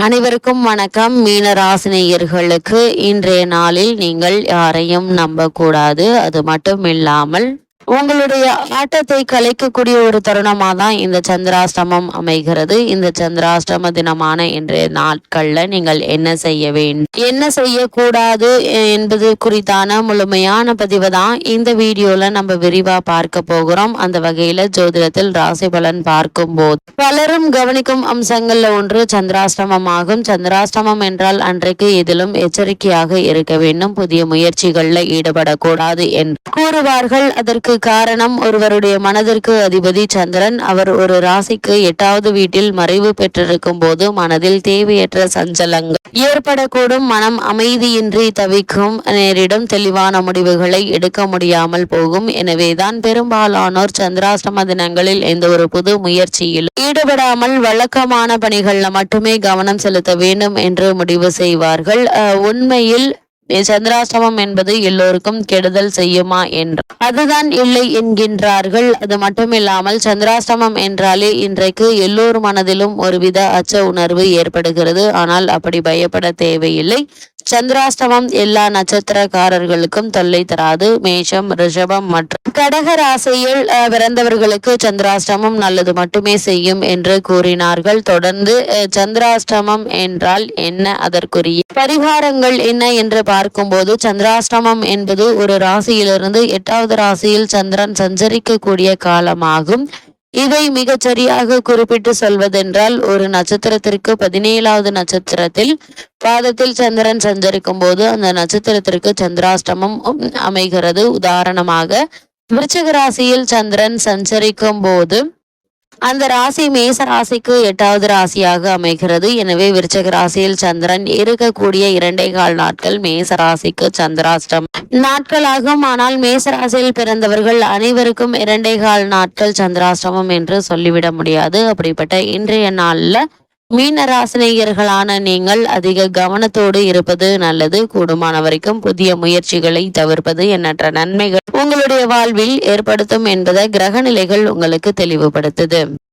அனைவருக்கும் வணக்கம். மீன ராசினியர்களுக்கு இன்றைய நாளில் நீங்கள் யாரையும் நம்பக்கூடாது. அது மட்டும் இல்லாமல் உங்களுடைய ஆட்டத்தை கலைக்கக்கூடிய ஒரு தருணமாக தான் இந்த சந்திராஷ்டமம் அமைகிறது. இந்த சந்திராஷ்டம தினமான இன்றைய நாட்கள்ல நீங்கள் என்ன செய்ய வேண்டும், என்ன செய்யக்கூடாது என்பது குறித்தான முழுமையான பதிவை தான் இந்த வீடியோல நம்ம விரிவா பார்க்க போகிறோம். அந்த வகையில ஜோதிடத்தில் ராசி பலன் பார்க்கும் போது பலரும் கவனிக்கும் அம்சங்கள்ல ஒன்று சந்திராஷ்டமமாகும். சந்திராஷ்டமம் என்றால் அன்றைக்கு எதிலும் எச்சரிக்கையாக இருக்க வேண்டும், புதிய முயற்சிகள்ல ஈடுபடக்கூடாது என்று கூறுவார்கள். அதற்கு காரணம் ஒருவருடைய மனதிற்கு அதிபதி சந்திரன். அவர் ஒரு ராசிக்கு 8வது வீட்டில் மறைவு பெற்றிருக்கும் போது மனதில் தேவையற்ற சஞ்சலங்கள் ஏற்படக்கூடும். மனம் அமைதியின்றி தவிக்கும் நேரிடும், தெளிவான முடிவுகளை எடுக்க முடியாமல் போகும். எனவேதான் பெரும்பாலானோர் சந்திராஷ்டம தினங்களில் எந்த ஒரு புது முயற்சியில் ஈடுபடாமல் வழக்கமான பணிகள்ல மட்டுமே கவனம் செலுத்த வேண்டும் என்று முடிவு செய்வார்கள். உண்மையில் சந்திராஷ்டமம் என்பது எல்லோருக்கும் கெடுதல் செய்யுமா என்று அதுதான் இல்லை என்கின்றார்கள். அது மட்டுமில்லாமல் சந்திராஷ்டமம் என்றாலே இன்றைக்கு எல்லோர் மனதிலும் ஒருவித அச்ச உணர்வு ஏற்படுகிறது. ஆனால் அப்படி பயப்பட தேவையில்லை. சந்திராஷ்டமம் எல்லா நட்சத்திரக்காரர்களுக்கும் தொல்லை தராது. மேஷம், ரிஷபம் மற்றும் கடக ராசியில் பிறந்தவர்களுக்கு சந்திராஷ்டமம் நல்லது மட்டுமே செய்யும் என்று கூறினார்கள். தொடர்ந்து சந்திராஷ்டமம் என்றால் என்ன, அதற்குரிய பரிகாரங்கள் என்ன என்று பார்க்கும்போது, சந்திராஷ்டமம் என்பது ஒரு ராசியிலிருந்து 8வது ராசியில் சந்திரன் சஞ்சரிக்கக்கூடிய காலமாகும். இதை மிகச் சரியாக குறிப்பிட்டு சொல்வதென்றால், ஒரு நட்சத்திரத்திற்கு 17வது நட்சத்திரத்தில் பாதத்தில் சந்திரன் சஞ்சரிக்கும் போது அந்த நட்சத்திரத்திற்கு சந்திராஷ்டமம் அமைகிறது. உதாரணமாக விருச்சிக ராசியில் சந்திரன் சஞ்சரிக்கும் போது அந்த ராசி மேச ராசிக்கு 8வது ராசியாக அமைகிறது. எனவே விருச்சிக ராசியில் சந்திரன் இருக்கக்கூடிய 2.25 நாட்கள் மேச ராசிக்கு சந்திராஷ்டம் நாட்களாகும். ஆனால் மேச ராசியில் பிறந்தவர்கள் அனைவருக்கும் 2.25 நாட்கள் சந்திராஷ்டமம் என்று சொல்லிவிட முடியாது. அப்படிப்பட்ட இன்றைய நாள்ல மீன ராசினியர்களான நீங்கள் அதிக கவனத்தோடு இருப்பது நல்லது. கூடுமான வரைக்கும் புதிய முயற்சிகளை தவிர்ப்பது எண்ணற்ற நன்மைகள் உங்களுடைய வாழ்வில் ஏற்படுத்தும் என்பதை கிரக நிலைகள் உங்களுக்கு தெளிவுபடுத்துது.